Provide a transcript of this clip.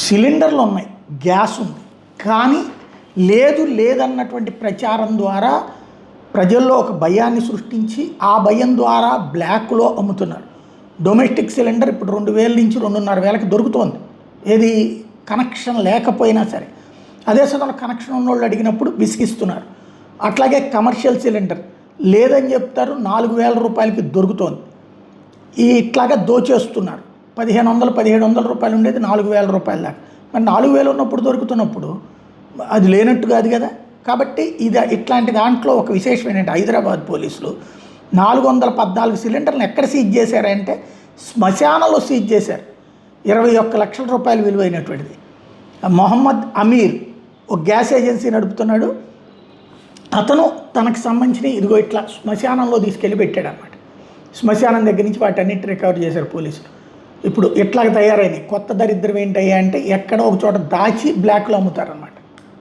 సిలిండర్లు ఉన్నాయి, గ్యాస్ ఉంది, కానీ లేదన్నటువంటి ప్రచారం ద్వారా ప్రజల్లో ఒక భయాన్ని సృష్టించి ఆ భయం ద్వారా బ్లాక్లో అమ్ముతున్నారు. డొమెస్టిక్ సిలిండర్ ఇప్పుడు 2,000 నుంచి 2,500 దొరుకుతోంది, ఏది కనెక్షన్ లేకపోయినా సరే. అదే సమయంలో కనెక్షన్ ఉన్నోళ్ళు అడిగినప్పుడు విసిగిస్తున్నారు. అట్లాగే కమర్షియల్ సిలిండర్ లేదని చెప్తారు, 4,000 రూపాయలకి దొరుకుతోంది. ఇట్లాగా దోచేస్తున్నారు. 1,500-1,700 రూపాయలు ఉండేది 4,000 రూపాయల దాకా. మరి 4,000 ఉన్నప్పుడు దొరుకుతున్నప్పుడు అది లేనట్టు కాదు కదా. కాబట్టి ఇట్లాంటి దాంట్లో ఒక విశేషం ఏంటంటే, హైదరాబాద్ పోలీసులు 414 సిలిండర్లను ఎక్కడ సీజ్ చేశారంటే శ్మశానంలో సీజ్ చేశారు. 21 లక్షల రూపాయలు విలువైనటువంటిది. మొహమ్మద్ అమీర్ ఒక గ్యాస్ ఏజెన్సీ నడుపుతున్నాడు. అతను తనకు సంబంధించిన ఇదిగో ఇట్లా శ్మశానంలో తీసుకెళ్ళి పెట్టాడు అనమాట. శ్మశానం దగ్గర నుంచి వాటన్నిటి రికవర్ చేశారు పోలీసులు. ఇప్పుడు ఇట్లాగ తయారైంది. కొత్త దరిద్రం ఏంటయ్యా అంటే ఎక్కడో ఒక చోట దాచి బ్లాక్లో అమ్ముతారనమాట.